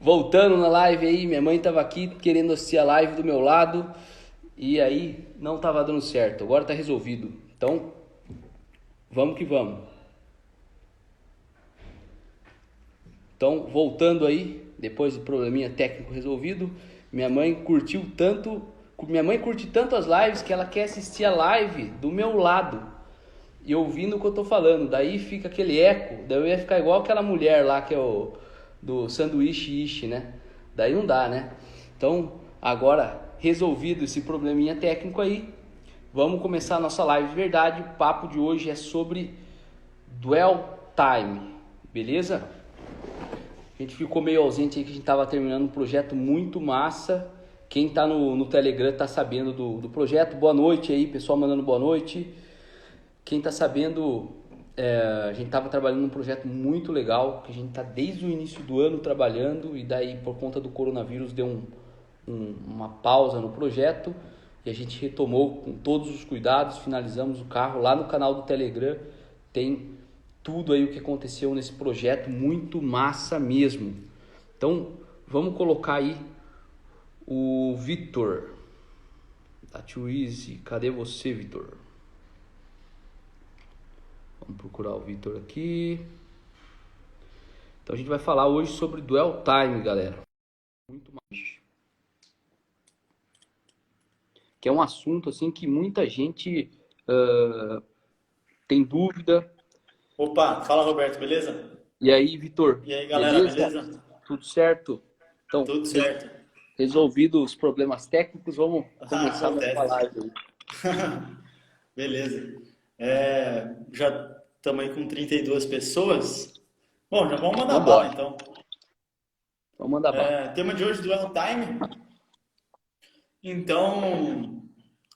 Voltando na live aí, minha mãe tava aqui querendo assistir a live do meu lado e aí não tava dando certo. Agora tá resolvido. Então, vamos que vamos. Então, voltando aí, depois do probleminha técnico resolvido, minha mãe curtiu tanto, minha mãe curte tanto as lives que ela quer assistir a live do meu lado e ouvindo o que eu tô falando. Daí fica aquele eco, daí eu ia ficar igual aquela mulher lá que é o do sanduíche ishi, né? Daí não dá, né? Então, agora resolvido esse probleminha técnico aí, vamos começar a nossa live de verdade. O papo de hoje é sobre Dwell Time, beleza? A gente ficou meio ausente aí que a gente tava terminando um projeto muito massa. Quem tá no Telegram tá sabendo do projeto. Boa noite aí, pessoal mandando boa noite. Quem está sabendo, a gente estava trabalhando num projeto muito legal, que a gente está desde o início do ano trabalhando, e daí por conta do coronavírus deu uma pausa no projeto, e a gente retomou com todos os cuidados, finalizamos o carro lá no canal do Telegram, tem tudo aí o que aconteceu nesse projeto, muito massa mesmo. Então, vamos colocar aí o Vitor, da Too Easy. Cadê você, Vitor? Vamos procurar o Vitor aqui. Então a gente vai falar hoje sobre Dwell Time, galera. Muito mais. Que é um assunto assim que muita gente tem dúvida. Opa, fala Roberto, beleza? E aí, Vitor, E aí galera, beleza? beleza? Tudo certo? Então, Tudo certo. resolvido os problemas técnicos, vamos Ah, começar a nossa acontece. live aí. Beleza. Já estamos aí com 32 pessoas. Bom, já vamos mandar Vamos bala embora. então. Vamos mandar bala. Tema de hoje do Well Time. Então,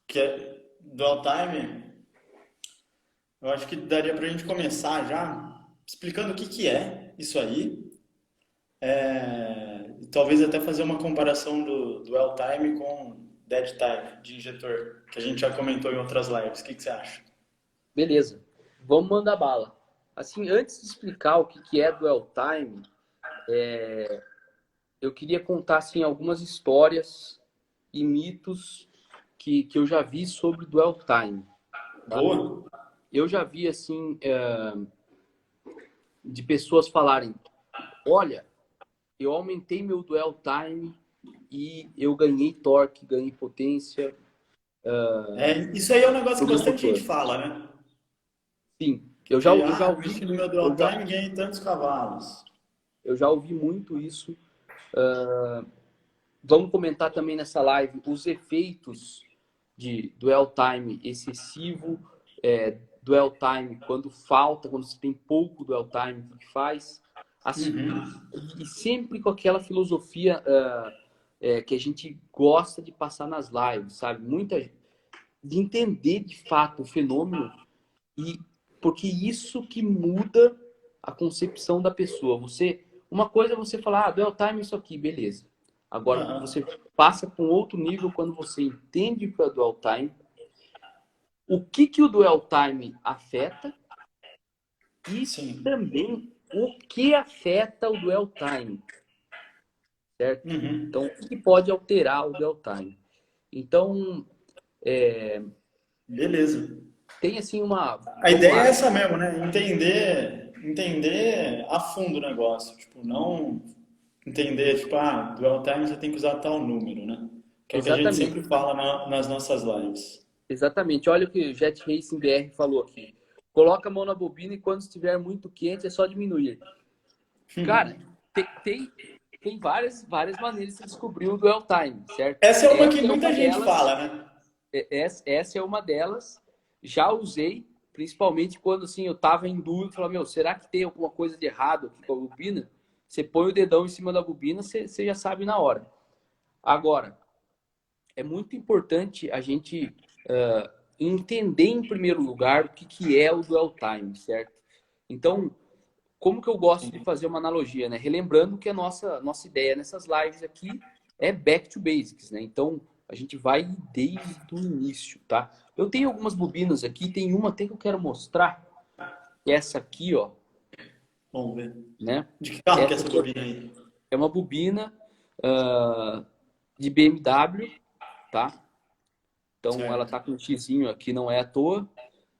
que é Dual Time, eu acho que daria pra gente começar já explicando o que que é isso aí. E talvez até fazer uma comparação do Dwell Time com Dead Time de injetor, que a gente já comentou em outras lives. O que que você acha? Beleza. Vamos mandar bala. Assim, antes de explicar o que é Dwell Time, eu queria contar assim, algumas histórias e mitos que eu já vi sobre Dwell Time, tá? Boa? Eu já vi assim de pessoas falarem, olha, eu aumentei meu dwell time e eu ganhei torque, ganhei potência Isso aí é um negócio pro que meu bastante gente motor. fala, né? Sim, Que, eu já visto ouvi, que no meu Dual eu já, Time ganhei tantos cavalos. eu já ouvi muito isso. Vamos comentar também nessa live os efeitos de dwell time excessivo, dwell time quando falta, quando você tem pouco dwell time, o que faz. Assim, Uhum. e sempre com aquela filosofia que a gente gosta de passar nas lives, sabe? De entender de fato o fenômeno e porque isso que muda a concepção da pessoa. Uma coisa é você falar, dwell time é isso aqui, beleza. Agora, Aham. você passa para um outro nível quando você entende o que é dwell time, o que o dwell time afeta e Sim. também o que afeta o dwell time, certo? Uhum. Então, o que pode alterar o dwell time? Então, Beleza. tem assim uma. A Vamos ideia é lá. essa mesmo, né? Entender a fundo o negócio. Tipo, não entender, tipo, Dual Time você tem que usar tal número, né? Que é o que a gente Exatamente. sempre fala nas nossas lives. Exatamente. Olha o que o Jet Racing BR falou aqui. Coloca a mão na bobina e quando estiver muito quente é só diminuir. Cara, tem várias maneiras de descobrir o dwell time, certo? Essa é uma que Essa é muita uma gente delas. fala, né? Essa é uma delas. Já usei, principalmente quando assim, eu tava em dúvida, falava, meu, será que tem alguma coisa de errado aqui com a bobina? Você põe o dedão em cima da bobina, você já sabe na hora. Agora, é muito importante a gente entender em primeiro lugar o que é o dwell time, certo? Então, como que eu gosto de fazer uma analogia, né? Relembrando que a nossa ideia nessas lives aqui é back to basics, né? Então, a gente vai desde o início, tá? Eu tenho algumas bobinas aqui, tem uma até que eu quero mostrar, essa aqui, ó, Vamos ver. né? De que carro que é Essa essa aqui bobina aí? É uma bobina ah, de BMW, tá? Então ela Certo. tá com um xizinho aqui, não é à toa.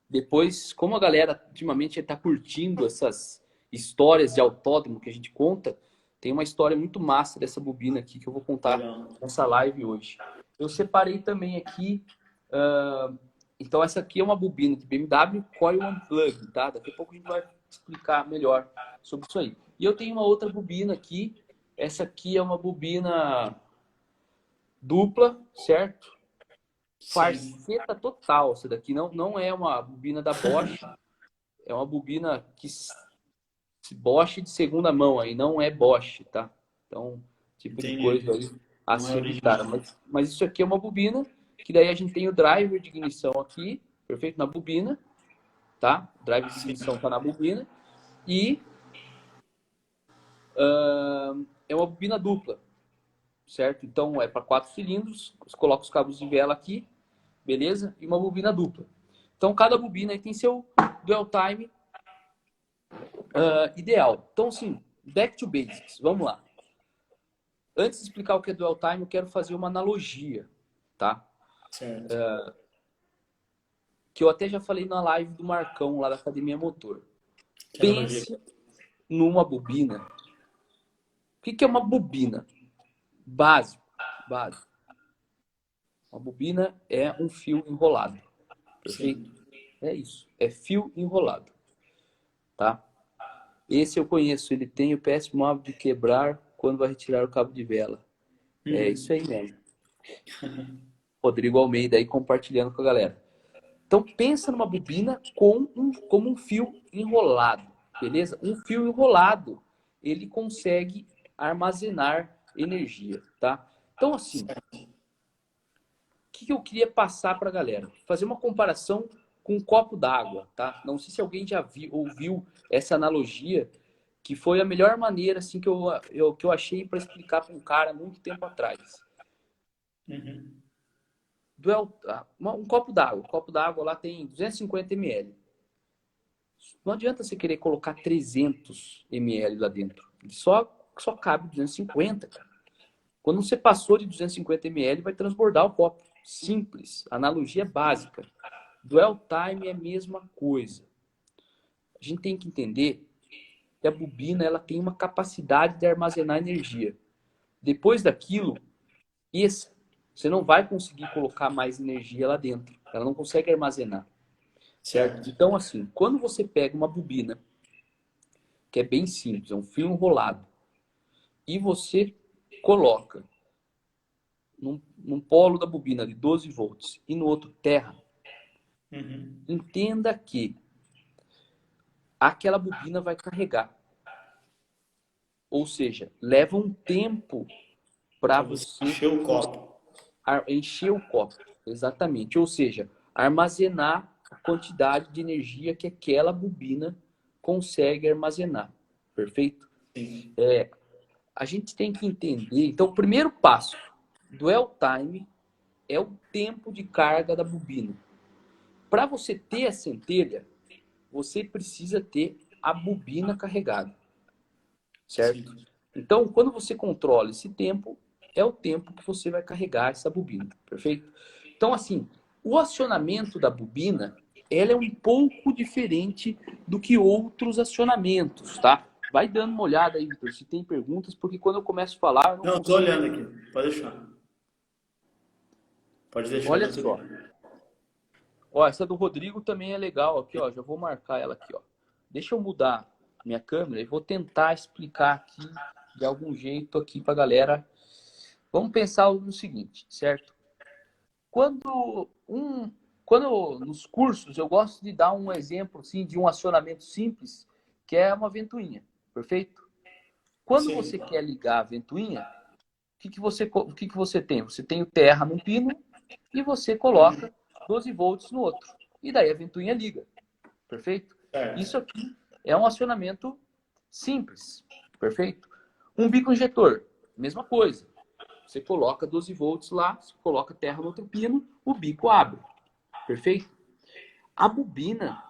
Depois, como a galera ultimamente está curtindo essas histórias de autódromo que a gente conta, tem uma história muito massa dessa bobina aqui que eu vou contar Legal. nessa live hoje. Eu separei também aqui. ah, então, essa aqui é uma bobina de BMW Coil Unplug, tá? Daqui a pouco a gente vai explicar melhor sobre isso aí. E eu tenho uma outra bobina aqui. Essa aqui é uma bobina dupla, certo? Sim. Farceta total. Essa daqui não é uma bobina da Bosch. É uma bobina que Bosch de segunda mão aí, não é Bosch, tá? Então, tipo de coisa Entendi. aí a Não é se evitar. original. Mas isso aqui é uma bobina, que daí a gente tem o driver de ignição aqui, perfeito? Na bobina, tá? O driver de Sim. ignição tá na bobina. E é uma bobina dupla, certo? Então é para 4 cilindros, você coloca os cabos de vela aqui, beleza? E uma bobina dupla. Então cada bobina aí tem seu dwell time ideal. Então, assim, back to basics, vamos lá. Antes de explicar o que é dwell time, eu quero fazer uma analogia, tá? Certo. Que eu até já falei na live do Marcão, lá da Academia Motor. Que analogia. Pense numa bobina. O que é uma bobina? Básico, básico. Uma bobina é um fio enrolado, perfeito? Sim. É isso, é fio enrolado, tá? Esse eu conheço, ele tem o péssimo hábito de quebrar quando vai retirar o cabo de vela. É isso Uhum. aí mesmo. Rodrigo Almeida aí compartilhando com a galera. Então pensa numa bobina como um fio enrolado, beleza? Um fio enrolado, ele consegue armazenar energia, tá? Então assim, Certo. o que eu queria passar para a galera? Fazer uma comparação com um copo d'água, tá? Não sei se alguém já ouviu essa analogia, que foi a melhor maneira assim que eu achei para explicar para um cara muito tempo atrás. Uhum. Um copo d'água. Um copo d'água lá tem 250 ml. Não adianta você querer colocar 300 ml lá dentro. Só cabe 250, cara. Quando você passou de 250 ml, vai transbordar o copo. Simples. Analogia básica. Dwell time é a mesma coisa. A gente tem que entender que a bobina ela tem uma capacidade de armazenar energia. Depois daquilo, você não vai conseguir colocar mais energia lá dentro. Ela não consegue armazenar, certo? Certo. Então, assim, quando você pega uma bobina, que é bem simples, é um fio enrolado, e você coloca num polo da bobina de 12 volts e no outro terra, Uhum. entenda que aquela bobina vai carregar. Ou seja, leva um tempo para Pra você você encher o copo. encher o copo. Exatamente. Ou seja, armazenar a quantidade de energia que aquela bobina consegue armazenar. Perfeito? Sim. A gente tem que entender. Então, o primeiro passo do dwell time é o tempo de carga da bobina. Para você ter a centelha, você precisa ter a bobina carregada, certo? Sim. Então, quando você controla esse tempo, é o tempo que você vai carregar essa bobina, perfeito? Então, assim, o acionamento da bobina, ela é um pouco diferente do que outros acionamentos, tá? Vai dando uma olhada aí, Vitor, se tem perguntas, porque quando eu começo a falar, eu não Não, tô consigo. olhando aqui. Pode deixar. Pode deixar que Olha eu tô só. aqui. Ó, essa do Rodrigo também é legal aqui, ó. Já vou marcar ela aqui, ó. Deixa eu mudar minha câmera e vou tentar explicar aqui de algum jeito aqui pra galera. Vamos pensar no seguinte, certo? Quando um quando nos cursos eu gosto de dar um exemplo assim de um acionamento simples, que é uma ventoinha, perfeito? Quando você Sim. quer ligar a ventoinha, o que que você tem? Você tem o terra num pino e você Uhum. coloca 12 volts no outro. E daí a ventoinha liga. Perfeito? Isso Certo. aqui é um acionamento simples. Perfeito? Um bico injetor, mesma coisa. Você coloca 12 volts lá, você coloca terra no outro pino, o bico abre. Perfeito? A bobina,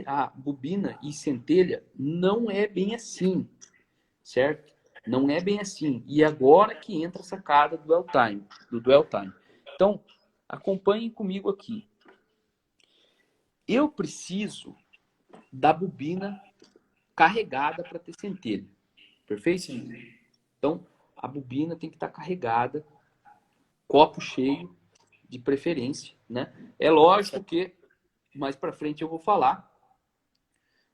a bobina e centelha não é bem assim, certo? Não é bem assim. E agora que entra a sacada do dwell time, do dwell time. Então, acompanhem comigo aqui. Eu preciso da bobina carregada para ter centelha. Perfeito? Sim. Então, a bobina tem que estar carregada, copo cheio, de preferência, né? É lógico que mais para frente eu vou falar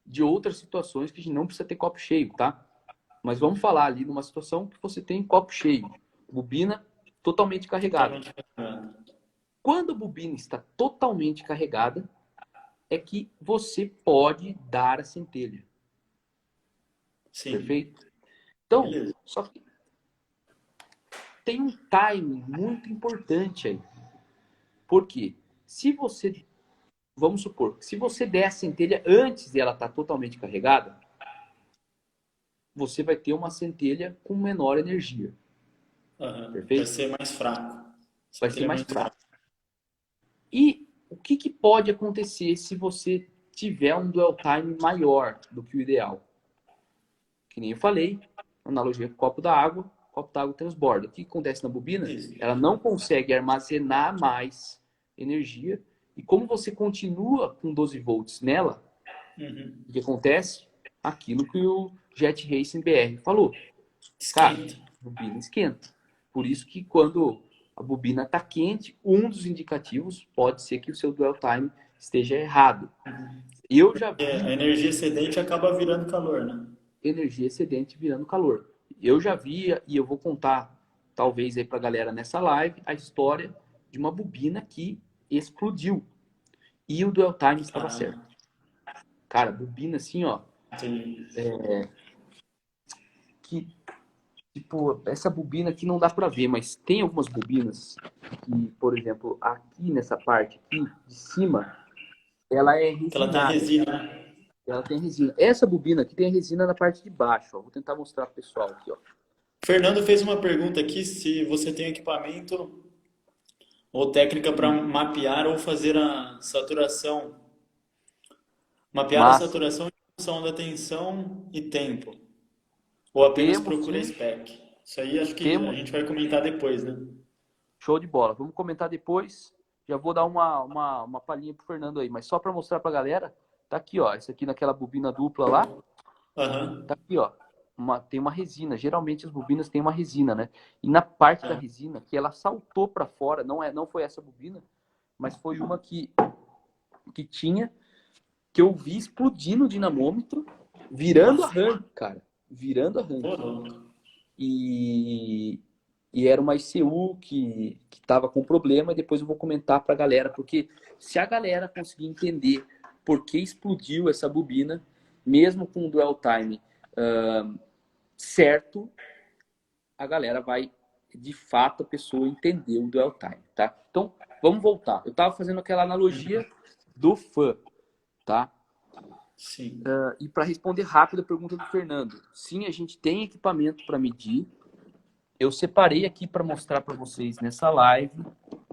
de outras situações que a gente não precisa ter copo cheio, tá? Mas vamos falar ali numa situação que você tem copo cheio, bobina totalmente carregada. Totalmente carregado. Quando a bobina está totalmente carregada, é que você pode dar a centelha. Sim. Perfeito? Então, Beleza. só que tem um timing muito importante aí. Por quê? Se você, vamos supor, se você der a centelha antes de ela estar totalmente carregada, você vai ter uma centelha com menor energia. Aham. Vai Perfeito? ser mais fraco. Vai ser Centelha mais mais fraco. fraco. E o que pode acontecer se você tiver um dwell time maior do que o ideal? Que nem eu falei, analogia com o copo d'água, o copo d'água transborda. O que acontece na bobina? Isso. Ela não consegue armazenar mais energia. E como você continua com 12 volts nela, Uhum. o que acontece? Aquilo que o Jet Racing BR falou. Cara, Esquenta. a bobina esquenta. Por isso que quando a bobina está quente, um dos indicativos pode ser que o seu dwell time esteja errado. Eu já Porque a vi energia excedente acaba virando calor, né? energia excedente virando calor. Eu já vi, e eu vou contar, talvez aí pra galera nessa live, a história de uma bobina que explodiu. E o dwell time estava certo. Caramba. Cara, bobina assim, ó, Entendi. que tipo, essa bobina aqui não dá para ver, mas tem algumas bobinas que, por exemplo, aqui nessa parte aqui de cima, ela é Que ela tem resinada. resina, né? Ela tem resina. Essa bobina aqui tem resina na parte de baixo, ó. Vou tentar mostrar pro pessoal aqui, ó. Fernando fez uma pergunta aqui se você tem equipamento ou técnica para mapear ou fazer a saturação. Mapear a Mas saturação em função da tensão e tempo. Ou apenas temos procura sim, spec. Isso aí acho que a temos. gente vai comentar depois, né? Show de bola. Vamos comentar depois. Já vou dar uma palhinha pro Fernando aí, mas só para mostrar pra galera, tá aqui, ó. Esse aqui naquela bobina dupla lá, Aham. tá aqui, ó. Tem uma resina. Geralmente as bobinas têm uma resina, né? E na parte da Ah, resina, que ela saltou para fora, não foi essa bobina, mas foi uma que tinha, que eu vi explodir no dinamômetro, virando nossa, arranque, cara. Virando pô, arranque. louco. E, e era uma ICU que estava com problema, e depois eu vou comentar para a galera, porque se a galera conseguir entender por que explodiu essa bobina, mesmo com o dwell time certo, a galera vai, de fato, a pessoa entender o dwell time, tá? Então, vamos voltar. Eu estava fazendo aquela analogia do fã, tá? Sim. E para responder rápido a pergunta do Fernando, sim, a gente tem equipamento para medir. Eu separei aqui para mostrar para vocês nessa live,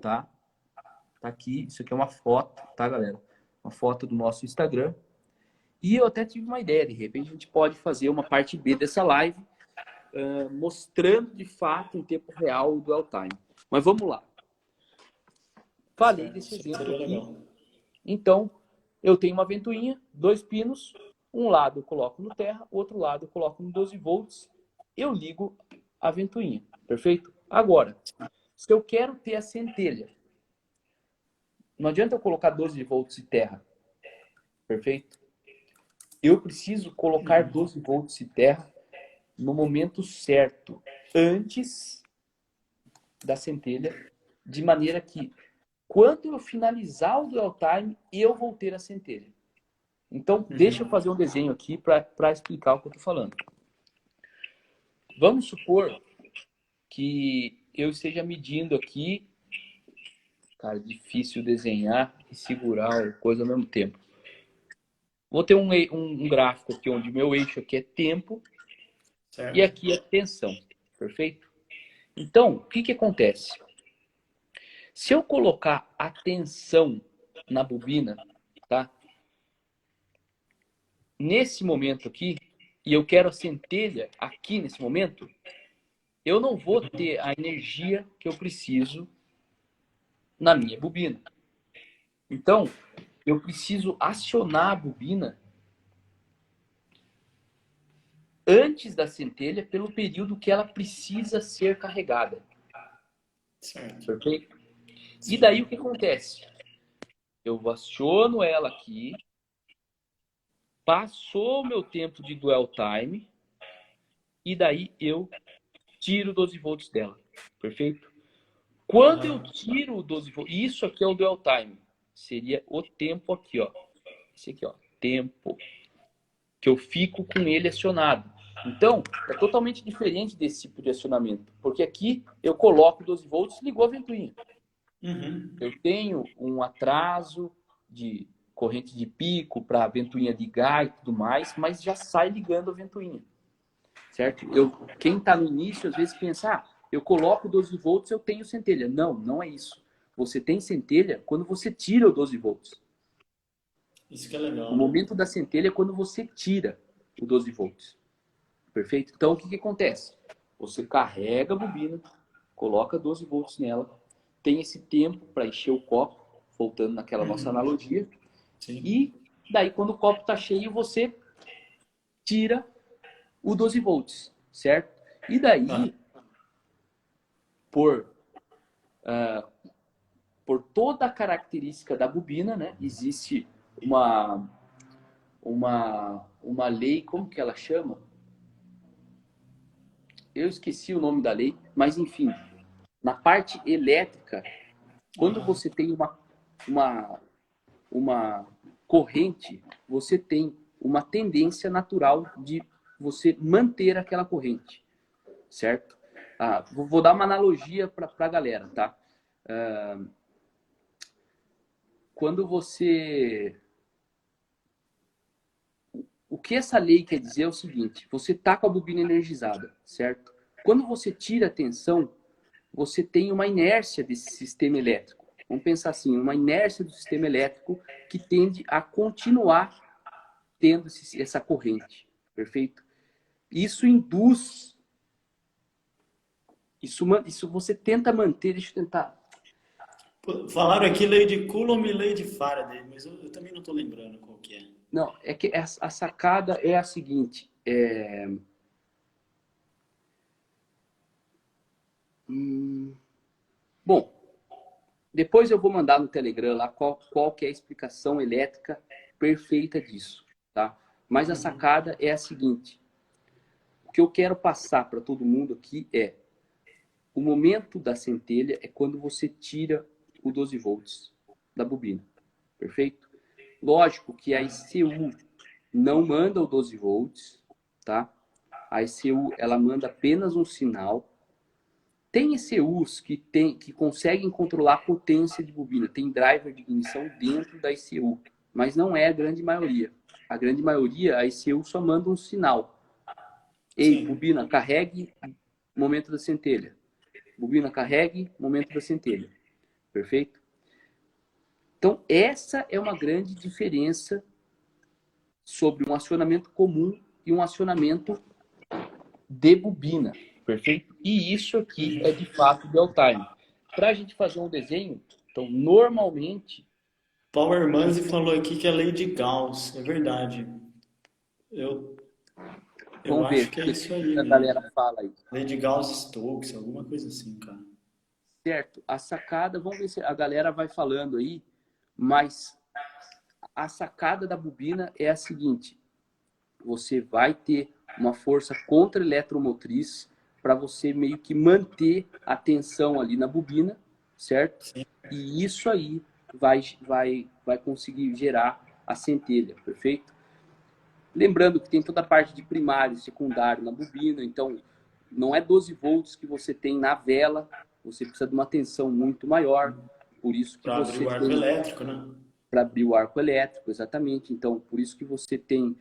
tá? Tá aqui, isso aqui é uma foto, tá, galera? Uma foto do nosso Instagram. E eu até tive uma ideia, de repente a gente pode fazer uma parte B dessa live, mostrando de fato em tempo real o dwell time. Mas vamos lá. Falei Certo. desse Isso exemplo seria aqui. legal. Então, eu tenho uma ventoinha, 2 pinos, um lado eu coloco no terra, outro lado eu coloco no 12 volts, eu ligo a ventoinha, perfeito? Agora, se eu quero ter a centelha, não adianta eu colocar 12 volts de terra, perfeito? Eu preciso colocar 12 volts de terra no momento certo, antes da centelha, de maneira que quando eu finalizar o dwell time, eu vou ter a centelha. Então, deixa eu fazer um desenho aqui para explicar o que eu estou falando. Vamos supor que eu esteja medindo aqui. Cara, difícil desenhar e segurar a coisa ao mesmo tempo. Vou ter um gráfico aqui onde meu eixo aqui é tempo e Certo. aqui é tensão. Perfeito? Então, o que acontece? Se eu colocar a tensão na bobina, tá? Nesse momento aqui, e eu quero a centelha aqui nesse momento, eu não vou ter a energia que eu preciso na minha bobina. Então, eu preciso acionar a bobina antes da centelha pelo período que ela precisa ser carregada. Certo. Perfeito? Sim. E daí o que acontece? Eu aciono ela aqui, passou o meu tempo de dwell time, e daí eu tiro 12 volts dela. Perfeito? Quando eu tiro o 12 volts, isso aqui é o dwell time. Seria o tempo aqui, ó. Esse aqui, ó. Tempo. Que eu fico com ele acionado. Então, é totalmente diferente desse tipo de acionamento. Porque aqui eu coloco 12 volts e ligou a ventoinha. Eu tenho um atraso de corrente de pico para a ventoinha ligar e tudo mais, mas já sai ligando a ventoinha. Certo? Quem está no início, às vezes pensa, eu coloco 12 volts, eu tenho centelha. Não, não é isso. Você tem centelha quando você tira o 12 volts. Isso que é legal. O momento da centelha é quando você tira o 12 volts. Perfeito? Então, o que acontece? Você carrega a bobina, coloca 12 volts nela, tem esse tempo para encher o copo, voltando naquela nossa analogia. Sim. E daí, quando o copo está cheio, você tira o 12 volts, certo? E daí, por toda a característica da bobina, né, existe uma lei, como que ela chama? Eu esqueci o nome da lei, mas enfim, na parte elétrica, quando você tem uma corrente, você tem uma tendência natural de você manter aquela corrente, certo? Vou dar uma analogia para a galera, tá? Quando você... O que essa lei quer dizer é o seguinte, você está com a bobina energizada, certo? Quando você tira a tensão, você tem uma inércia desse sistema elétrico. Vamos pensar assim, uma inércia do sistema elétrico que tende a continuar tendo essa corrente, perfeito? Isso induz, isso você tenta manter, deixa eu tentar... Falaram aqui lei de Coulomb e lei de Faraday, mas eu também não estou lembrando qual que é. Não, é que a sacada é a seguinte, Bom, depois eu vou mandar no Telegram lá qual que é a explicação elétrica perfeita disso, tá? Mas a sacada é a seguinte, o que eu quero passar para todo mundo aqui é o momento da centelha é quando você tira o 12 volts da bobina, perfeito? Lógico que a ECU não manda o 12 volts, tá? A ECU, ela manda apenas um sinal. Tem ECUs que conseguem controlar a potência de bobina, tem driver de ignição dentro da ECU, mas não é a grande maioria. A grande maioria, a ECU só manda um sinal. Ei, bobina, carregue, momento da centelha. Bobina, carregue, momento da centelha. Perfeito? Então, essa é uma grande diferença sobre um acionamento comum e um acionamento de bobina. Perfeito? E isso aqui é de fato dwell time. Para a gente fazer um desenho, então, normalmente... Power Manzi falou aqui que é lei de Gauss, é verdade. Eu Vamos ver acho que é isso aí a mesmo. galera fala aí. Lei de Gauss-Stokes, alguma coisa assim, cara. Certo. A sacada, vamos ver se a galera vai falando aí, mas a sacada da bobina é a seguinte. Você vai ter uma força contra-eletromotriz para você meio que manter a tensão ali na bobina, certo? Sim. E isso aí vai conseguir gerar a centelha, perfeito? Lembrando que tem toda a parte de primário e secundário na bobina, então não é 12 volts que você tem na vela, você precisa de uma tensão muito maior, por isso que Para abrir o arco elétrico, né? Para abrir o arco elétrico, exatamente. Então, por isso que você tem,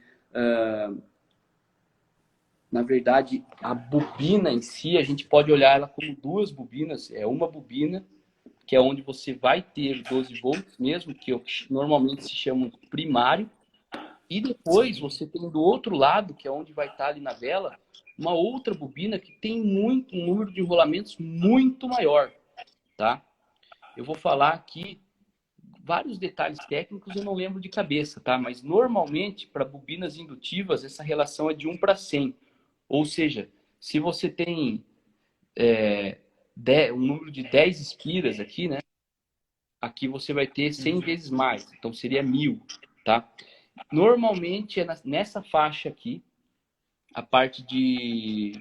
na verdade, a bobina em si, a gente pode olhar ela como duas bobinas. É uma bobina, que é onde você vai ter 12 volts mesmo, que normalmente se chama primário, E depois você tem do outro lado, que é onde vai estar ali na vela, uma outra bobina que tem um número de enrolamentos muito maior, tá? Eu vou falar aqui vários detalhes técnicos, eu não lembro de cabeça, tá? Mas normalmente, para bobinas indutivas, essa relação é de 1:100. Ou seja, se você tem um número de 10 espiras aqui, né? Aqui você vai ter 100 vezes mais, então seria 1000, tá? Normalmente é nessa faixa aqui, a parte de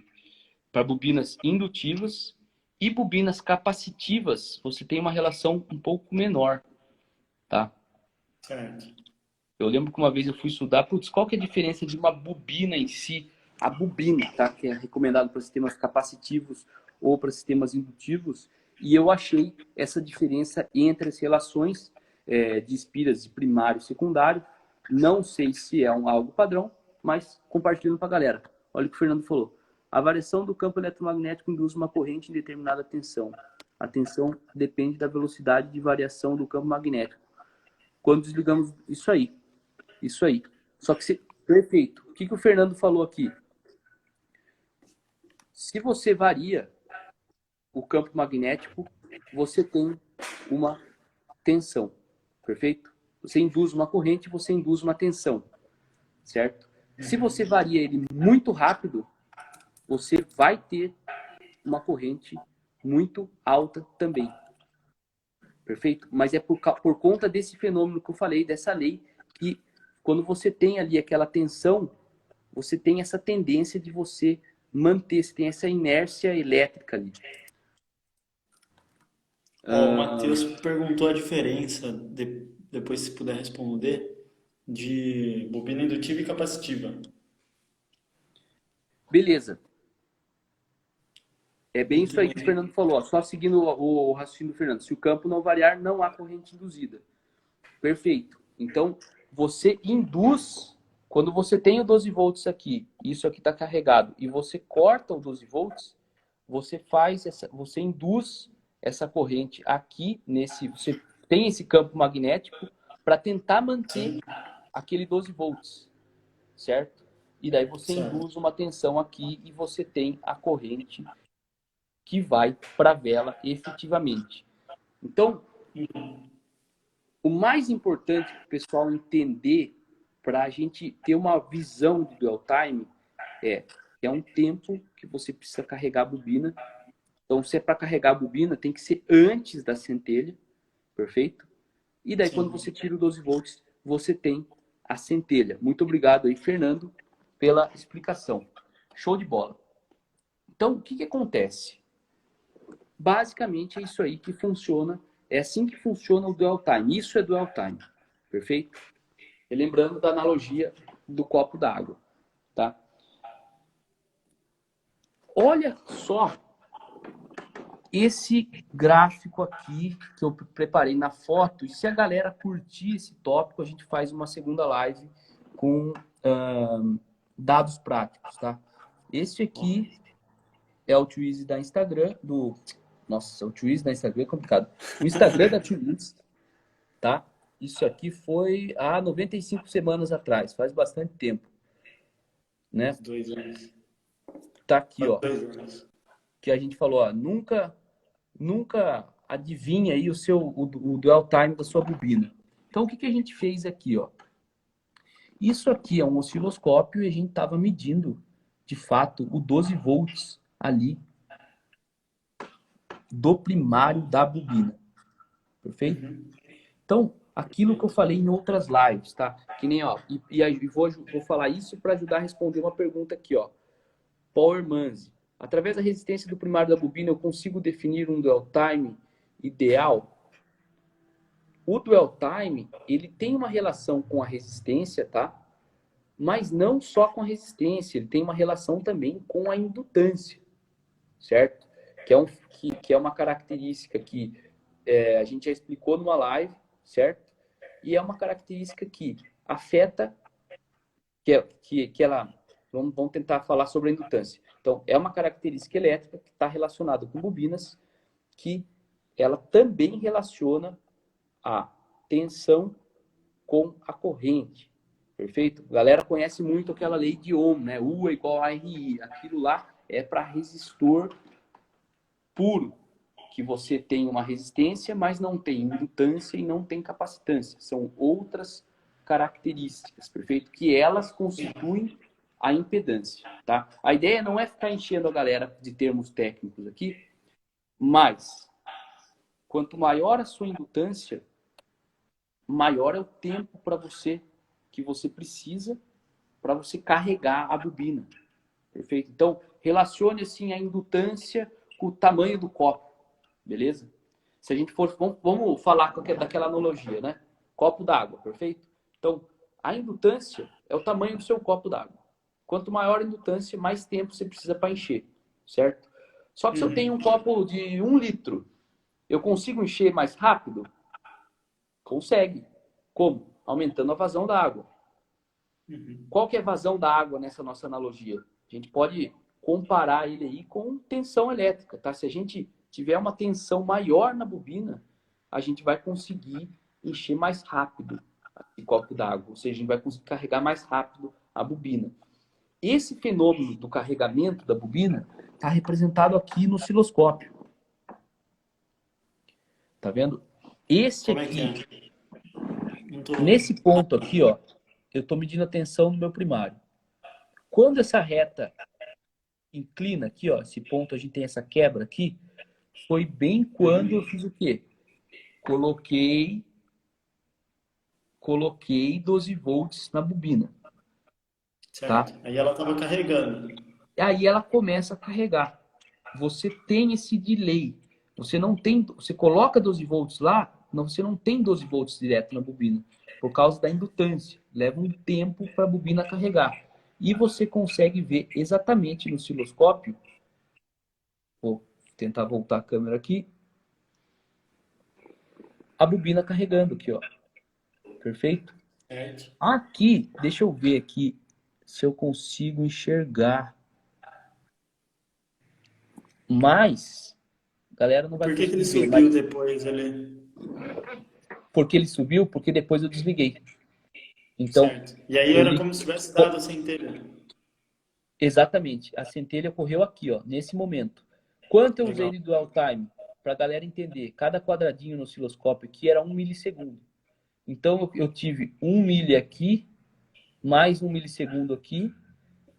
para bobinas indutivas e bobinas capacitivas, você tem uma relação um pouco menor, tá? Certo. Eu lembro que uma vez eu fui estudar, putz, qual que é a diferença de uma bobina em si? A bobina, tá? Que é recomendado para sistemas capacitivos ou para sistemas indutivos. E eu achei essa diferença entre as relações de espiras de primário e secundário. Não sei se é algo padrão, mas compartilhando para a galera. Olha o que o Fernando falou. A variação do campo eletromagnético induz uma corrente em determinada tensão. A tensão depende da velocidade de variação do campo magnético. Quando desligamos isso aí. Isso aí. Só que, perfeito. O que o Fernando falou aqui? Se você varia o campo magnético, você tem uma tensão. Perfeito? Você induz uma corrente, você induz uma tensão. Certo? Se você varia ele muito rápido, você vai ter uma corrente muito alta também. Perfeito? Mas é por conta desse fenômeno que eu falei, dessa lei, que quando você tem ali aquela tensão, você tem essa tendência de você manter, você tem essa inércia elétrica ali. Ó, o Matheus perguntou a diferença, depois se puder responder, de bobina indutiva e capacitiva. Beleza. É bem isso aí que o Ele- Fernando falou. Ó. Só seguindo o raciocínio do Fernando. Se o campo não variar, não há corrente induzida. Perfeito. Então, você induz, quando você tem o 12 volts aqui, isso aqui está carregado, e você corta o 12 volts, você induz essa corrente aqui você tem esse campo magnético para tentar manter Sim, aquele 12 volts, certo? E daí você certo. induz uma tensão aqui e você tem a corrente que vai para a vela efetivamente. Então, o mais importante para o pessoal entender, para a gente ter uma visão de dwell time, é um tempo que você precisa carregar a bobina. Então, se é para carregar a bobina, tem que ser antes da centelha, perfeito? E daí, quando Sim. você tira o 12 volts, você tem a centelha. Muito obrigado aí, Fernando, pela explicação. Show de bola. Então, o que acontece? Basicamente, é isso aí que funciona. É assim que funciona o dwell time. Isso é dwell time, perfeito? E lembrando da analogia do copo d'água, tá? Olha só esse gráfico aqui que eu preparei na foto. E se a galera curtir esse tópico, a gente faz uma segunda live com dados práticos, tá? Esse aqui é o Twizy da Instagram, Nossa, o Twizy da Instagram é complicado. O Instagram da Twizy, tá? Isso aqui foi há 95 semanas atrás, faz bastante tempo, né? Uns 2 anos. Tá aqui, Quase ó. 2 anos. Que a gente falou, ó, nunca adivinha aí o dwell time da sua bobina. Então, o que a gente fez aqui, ó? Isso aqui é um osciloscópio e a gente estava medindo, de fato, o 12 volts ali do primário da bobina. Perfeito? Então, aquilo que eu falei em outras lives, tá? Que nem, ó, e vou falar isso para ajudar a responder uma pergunta aqui, ó. Power Manzi. Através da resistência do primário da bobina, eu consigo definir um dwell time ideal? O dwell time, ele tem uma relação com a resistência, tá? Mas não só com a resistência, ele tem uma relação também com a indutância, certo? Que é uma característica que a gente já explicou numa live, certo? E é uma característica que afeta, que ela... Vamos tentar falar sobre a indutância. Então, é uma característica elétrica que está relacionada com bobinas, que ela também relaciona a tensão com a corrente, Perfeito? A galera conhece muito aquela lei de Ohm, né? U é igual a RI. Aquilo lá é para resistor puro, que você tem uma resistência, mas não tem indutância e não tem capacitância. São outras características, perfeito? Que elas constituem a impedância, tá? A ideia não é ficar enchendo a galera de termos técnicos aqui, mas quanto maior a sua indutância, maior é o tempo para você que você precisa para você carregar a bobina, perfeito? Então, relacione assim a indutância com o tamanho do copo, beleza? Se a gente for, vamos falar daquela analogia, né? Copo d'água, perfeito? Então, a indutância é o tamanho do seu copo d'água. Quanto maior a indutância, mais tempo você precisa para encher, certo? Só que se eu tenho um copo de 1 litro, eu consigo encher mais rápido? Consegue. Como? Aumentando a vazão da água. Qual que é a vazão da água nessa nossa analogia? A gente pode comparar ele aí com tensão elétrica, tá? Se a gente tiver uma tensão maior na bobina, a gente vai conseguir encher mais rápido esse copo d'água, ou seja, a gente vai conseguir carregar mais rápido a bobina. Esse fenômeno do carregamento da bobina está representado aqui no osciloscópio. Tá vendo? Esse Como é que aqui, é? Não tô... nesse ponto aqui, ó, eu estou medindo a tensão no meu primário. Quando essa reta inclina aqui, ó, esse ponto a gente tem essa quebra aqui, foi bem quando eu fiz o quê? Coloquei 12 volts na bobina, tá? Certo. Aí ela estava carregando. E aí ela começa a carregar. Você tem esse delay. Você não tem, você coloca 12 volts lá, não, você não tem 12 volts direto na bobina, por causa da indutância. Leva um tempo para a bobina carregar. E você consegue ver exatamente no osciloscópio. Vou tentar voltar a câmera aqui. A bobina carregando aqui, ó. Perfeito? Certo. Aqui, deixa eu ver aqui se eu consigo enxergar. Mas, a galera não vai Por que que ele conseguir ver, mas subiu depois ali? porque ele subiu, porque depois eu desliguei. Então, Certo. E aí era ele como se tivesse dado a centelha. exatamente, a centelha ocorreu aqui, ó, nesse momento. Quanto eu usei Legal. de dual time? Para a galera entender, cada quadradinho no osciloscópio aqui era 1 milissegundo. Então, eu tive 1 milli aqui, mais 1 milissegundo aqui,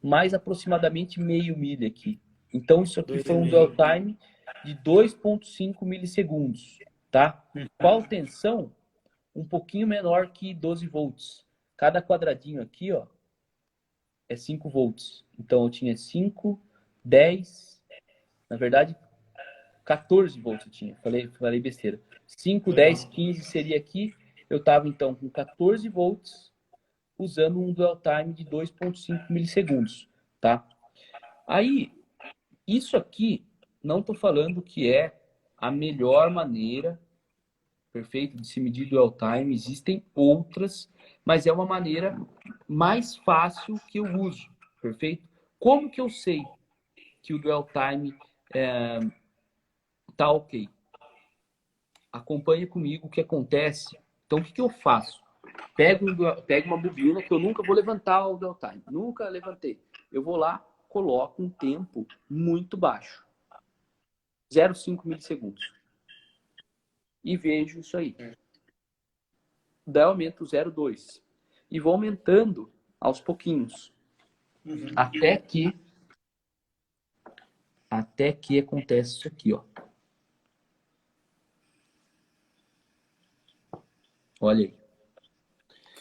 mais aproximadamente meio milha aqui. Então, isso aqui Dois foi e um dwell meio. time de 2,5 milissegundos, tá? Qual tensão? Um pouquinho menor que 12 volts. Cada quadradinho aqui, ó, é 5 volts. Então, eu tinha 5, 10, na verdade, 14 volts eu tinha. Falei besteira. 5, 10, Legal. 15 seria aqui. Eu estava, então, com 14 volts, usando um dwell time de 2,5 milissegundos, tá? Aí, isso aqui, não estou falando que é a melhor maneira, perfeito, de se medir dwell time. Existem outras, mas é uma maneira mais fácil que eu uso, perfeito? Como que eu sei que o dwell time tá ok? Acompanhe comigo o que acontece. Então, o que eu faço? Pego uma bobina que eu nunca vou levantar o dwell time. Nunca levantei. Eu vou lá, coloco um tempo muito baixo. 0,5 milissegundos. E vejo isso aí. Daí eu aumento 0,2. E vou aumentando aos pouquinhos. Até que acontece isso aqui, ó. Olha aí.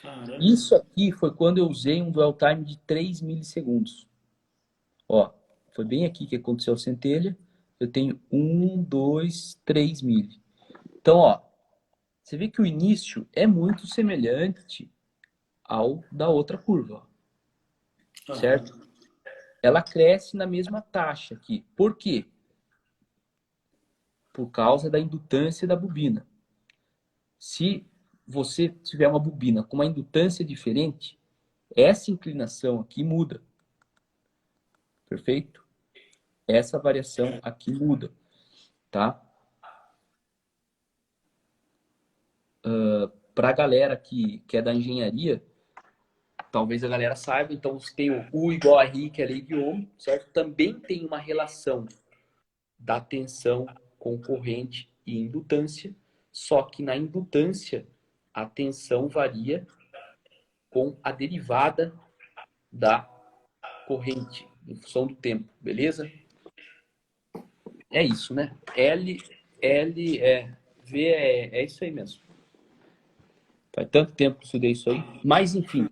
Caramba. Isso aqui foi quando eu usei um dwell time de 3 milissegundos. Ó, foi bem aqui que aconteceu a centelha. Eu tenho 1, 2, 3 mili. Então, ó, você vê que o início é muito semelhante ao da outra curva, ó, Aham. certo? Ela cresce na mesma taxa aqui. Por quê? Por causa da indutância da bobina. Se você tiver uma bobina com uma indutância diferente, essa inclinação aqui muda. Perfeito? Essa variação aqui muda, tá? Para a galera que é da engenharia, talvez a galera saiba, então se tem o U igual a R, que é a lei de Ohm, certo? Também tem uma relação da tensão com corrente e indutância, só que na indutância a tensão varia com a derivada da corrente, em função do tempo, beleza? É isso, né? V é isso aí mesmo. Faz tanto tempo que eu estudei isso aí. Mas, enfim,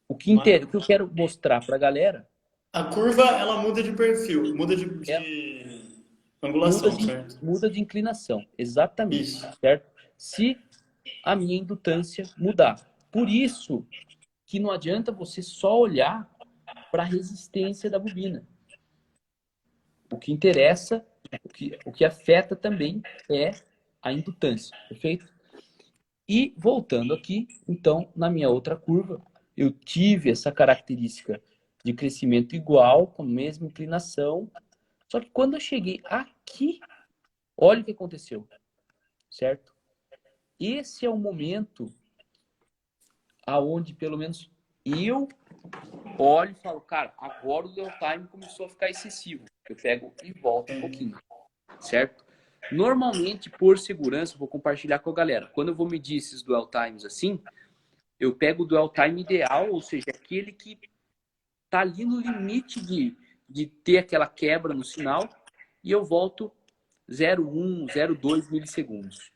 o que eu quero mostrar para a galera A curva, ela muda de perfil, muda de é angulação, certo? muda de inclinação, exatamente, Isso. certo? Se a minha indutância mudar. Por isso que não adianta você só olhar para a resistência da bobina. O que interessa, o que afeta também é a indutância, perfeito? E voltando aqui, então, na minha outra curva, eu tive essa característica de crescimento igual, com a mesma inclinação, só que quando eu cheguei aqui, olha o que aconteceu, certo? Esse é o momento aonde, pelo menos, eu olho e falo, cara, agora o dwell time começou a ficar excessivo. Eu pego e volto um pouquinho, certo? Normalmente, por segurança, vou compartilhar com a galera. Quando eu vou medir esses dwell times assim, eu pego o dwell time ideal, ou seja, aquele que está ali no limite de ter aquela quebra no sinal, e eu volto 0,1, 0,2 milissegundos.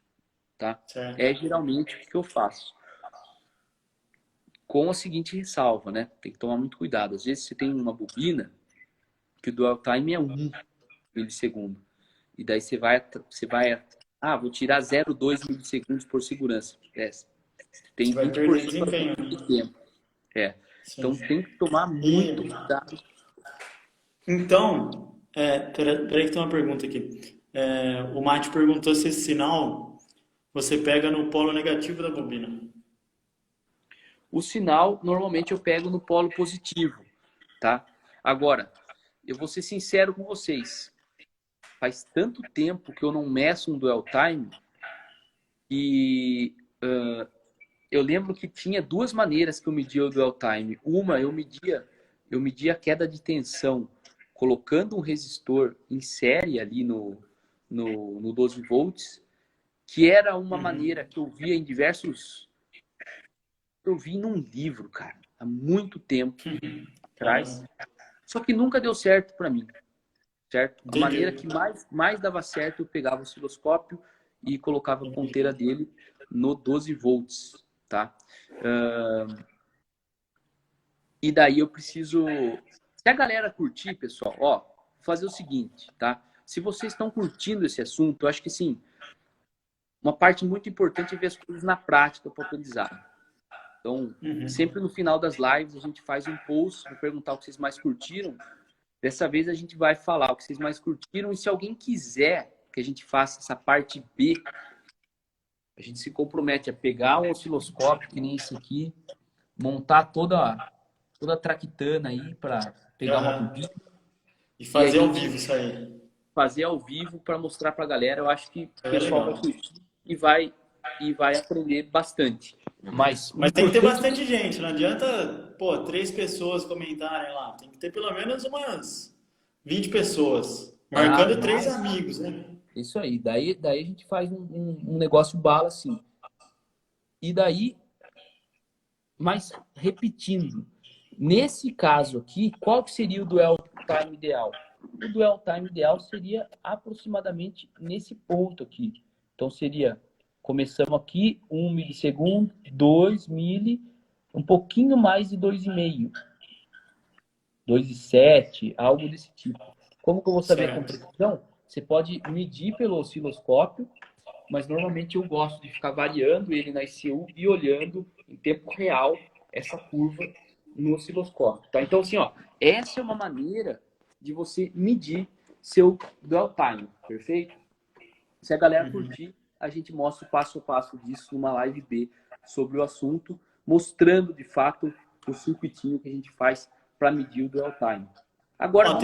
Tá? É geralmente o que eu faço. Com a seguinte ressalva, né? Tem que tomar muito cuidado. Às vezes você tem uma bobina que o dwell time é 1 milissegundo. E daí você vai vou tirar 0,2 milissegundos por segurança. Tem 20% de tempo. Então tem que tomar muito cuidado. Então, peraí que tem uma pergunta aqui. O Mate perguntou se esse sinal você pega no polo negativo da bobina. O sinal, normalmente eu pego no polo positivo, tá? Agora, eu vou ser sincero com vocês. Faz tanto tempo que eu não meço um dwell time e eu lembro que tinha duas maneiras que eu media o dwell time. Uma, eu media a queda de tensão colocando um resistor em série ali no 12 volts, que era uma maneira que eu via em diversos... Eu vi num livro, cara, há muito tempo atrás, só que nunca deu certo para mim, certo? A maneira que mais dava certo, eu pegava o osciloscópio e colocava a ponteira dele no 12 volts, tá? E daí eu preciso... Se a galera curtir, pessoal, ó, vou fazer o seguinte, tá? Se vocês estão curtindo esse assunto, eu acho que sim, uma parte muito importante é ver as coisas na prática para aprendizado. Então, sempre no final das lives a gente faz um post para perguntar o que vocês mais curtiram. Dessa vez a gente vai falar o que vocês mais curtiram. E se alguém quiser que a gente faça essa parte B, a gente se compromete a pegar um osciloscópio, que nem esse aqui, montar toda a traquitana aí para pegar uma bobina. E fazer ao vivo isso aí. Fazer ao vivo para mostrar para a galera. Eu acho que o pessoal vai curtir e vai aprender bastante. Mas tem que ter bastante gente, não adianta, 3 pessoas comentarem lá. Tem que ter pelo menos umas 20 pessoas. Marcando 3 amigos, né? Isso aí. Daí a gente faz um negócio bala assim. E daí, mas repetindo, nesse caso aqui, qual que seria o dwell time ideal? O dwell time ideal seria aproximadamente nesse ponto aqui. Então seria... Começamos aqui, 1 milissegundo, 2 mili, um pouquinho mais de 2,5. 2,7, algo desse tipo. Como que eu vou saber a compreensão? Você pode medir pelo osciloscópio, mas normalmente eu gosto de ficar variando ele na ECU e olhando em tempo real essa curva no osciloscópio. Tá? Então, assim, ó, essa é uma maneira de você medir seu dwell time, perfeito? Se a galera curtir, a gente mostra o passo a passo disso numa live B sobre o assunto, mostrando de fato o circuitinho que a gente faz para medir o dwell time. Agora,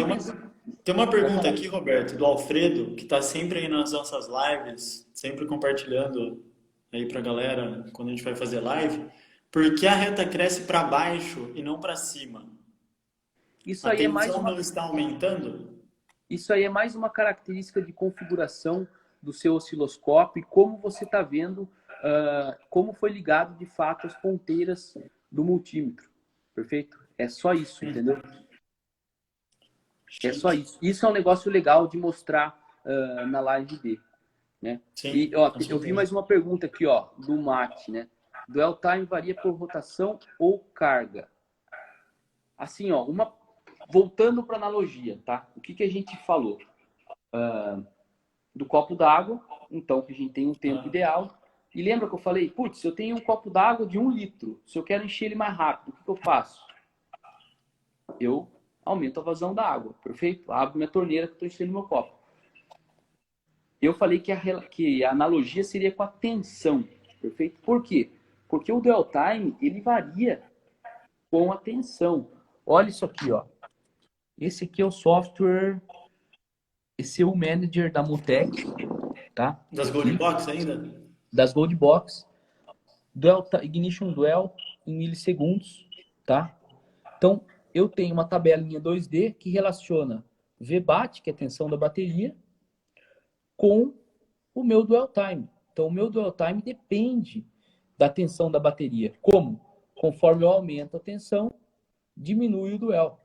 tem uma pergunta aqui, Roberto, do Alfredo, que está sempre aí nas nossas lives, sempre compartilhando aí para a galera quando a gente vai fazer live, Por que a reta cresce para baixo e não para cima? Isso A aí é mais tensão uma, não está aumentando? isso aí é mais uma característica de configuração do seu osciloscópio e como você está vendo, como foi ligado de fato as ponteiras do multímetro. Perfeito? É só isso, entendeu? É só Chique. isso. Isso é um negócio legal de mostrar na live B, né? E Sim, ó, com eu vi certeza. mais uma pergunta aqui, ó, do Mate, né? Dwell time varia por rotação ou carga? Assim, ó, voltando para analogia, tá? O que a gente falou? Do copo d'água, então que a gente tem um tempo Ah, ideal. E lembra que eu falei, putz, eu tenho um copo d'água de 1 litro, se eu quero encher ele mais rápido, o que eu faço? Eu aumento a vazão da água, perfeito? Abro minha torneira que eu estou enchendo meu copo. Eu falei que a analogia seria com a tensão, perfeito? Por quê? Porque o dwell time, ele varia com a tensão. Olha isso aqui, ó. Esse aqui é o software, esse é o manager da Mutec, tá? das Gold Aqui, Box ainda? das Gold Box. Ignition Dwell em milissegundos, tá? Então, eu tenho uma tabelinha 2D que relaciona VBAT, que é a tensão da bateria, com o meu dwell time. Então, o meu dwell time depende da tensão da bateria. Como? Conforme eu aumento a tensão, diminui o dwell,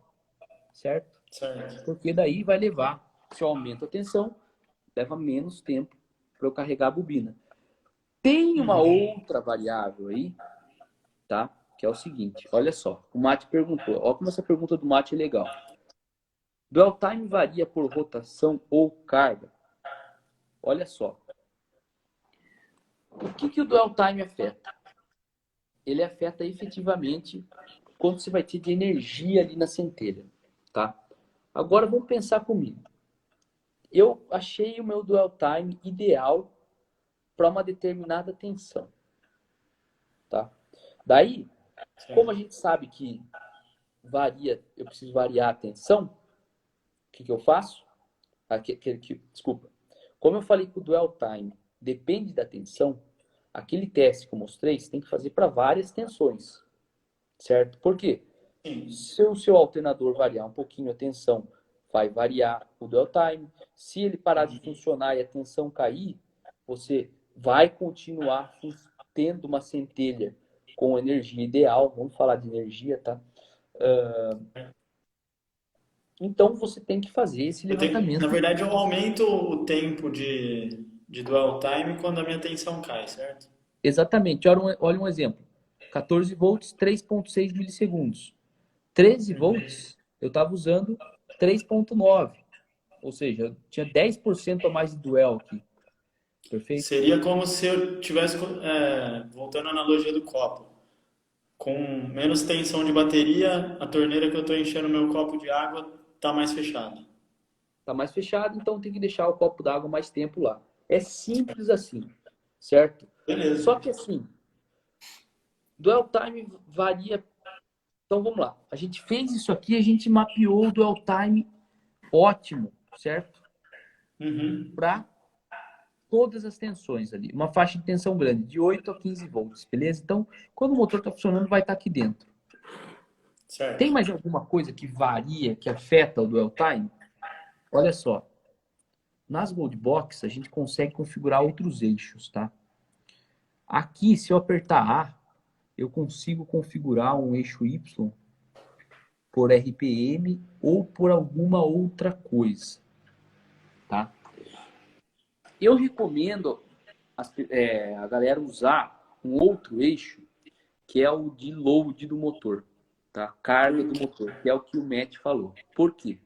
certo? Certo. Porque daí vai levar, se eu aumento a tensão, leva menos tempo para eu carregar a bobina. Tem uma Uhum. outra variável aí, tá? Que é o seguinte, olha só, o Mate perguntou, olha como essa pergunta do Mate é legal. Dwell time varia por rotação ou carga? Olha só, o que o dwell time afeta? Ele afeta efetivamente quanto você vai ter de energia ali na centelha, tá? Agora vamos pensar comigo. Eu achei o meu dwell time ideal para uma determinada tensão, tá? Daí, como a Certo. gente sabe que varia, eu preciso variar a tensão, o que eu faço? Desculpa. Como eu falei que o dwell time depende da tensão, aquele teste que eu mostrei, você tem que fazer para várias tensões, certo? Por quê? Sim. Se o seu alternador variar um pouquinho a tensão, vai variar o dwell time. Se ele parar de Uhum. funcionar e a tensão cair, você vai continuar tendo uma centelha com energia ideal. Vamos falar de energia, tá? Então você tem que fazer esse Na levantamento. verdade, eu aumento o tempo de dwell time quando a minha tensão cai, certo? Exatamente. Olha um exemplo. 14 volts, 3,6 milissegundos. 13 Uhum. volts, eu estava usando 3,9. Ou seja, eu tinha 10% a mais de duel aqui. Perfeito? Seria como se eu tivesse, voltando à analogia do copo, com menos tensão de bateria, a torneira que eu estou enchendo meu copo de água está mais fechada. Está mais fechado, então tem que deixar o copo d'água mais tempo lá. É simples assim, certo? Beleza. Só que assim, duel time varia. Então vamos lá. A gente fez isso aqui, a gente mapeou o duel time ótimo, certo? Uhum. Para todas as tensões ali. Uma faixa de tensão grande, de 8 a 15 volts, beleza? Então, quando o motor está funcionando, vai estar aqui dentro. Tem Certo. mais alguma coisa que varia, que afeta o dwell time? Olha só. Nas Gold Box, a gente consegue configurar outros eixos, tá? Aqui, se eu apertar A, eu consigo configurar um eixo Y por RPM ou por alguma outra coisa, tá? Eu recomendo a galera usar um outro eixo, que é o de load do motor, tá? Carga Por do quê? motor, que é o que o Matt falou. Por quê?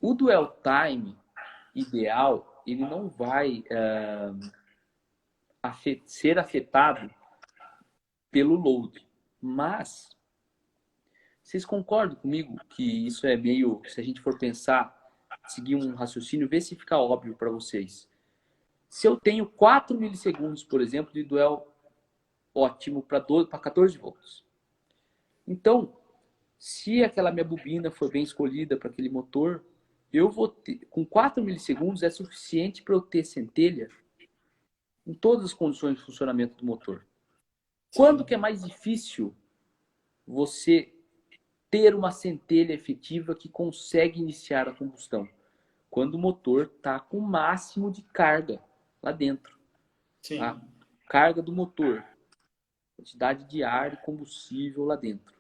O dwell time ideal, ele não vai ser afetado pelo load, mas vocês concordam comigo que isso é meio, se a gente for pensar, seguir um raciocínio, ver se fica óbvio para vocês. Se eu tenho 4 milissegundos, por exemplo, de duel ótimo para 14 volts. Então, se aquela minha bobina for bem escolhida para aquele motor, eu vou ter, com 4 milissegundos é suficiente para eu ter centelha em todas as condições de funcionamento do motor. Quando Sim. que é mais difícil você ter uma centelha efetiva que consegue iniciar a combustão? Quando o motor está com o máximo de carga lá dentro. Tá? Sim. Carga do motor, quantidade de ar e combustível lá dentro,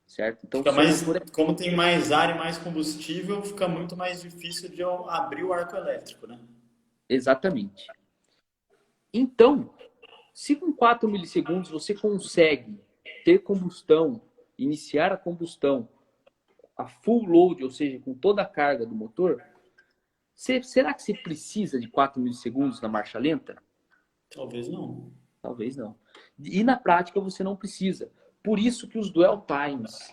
certo? Então, Fica se o mais, motor é... como tem mais ar e mais combustível, fica muito mais difícil de eu abrir o arco elétrico, né? Exatamente. Então, se com 4 milissegundos você consegue ter combustão, iniciar a combustão a full load, ou seja, com toda a carga do motor, será que você precisa de 4 milissegundos na marcha lenta? Talvez não. Talvez não. E na prática você não precisa. Por isso que os dwell times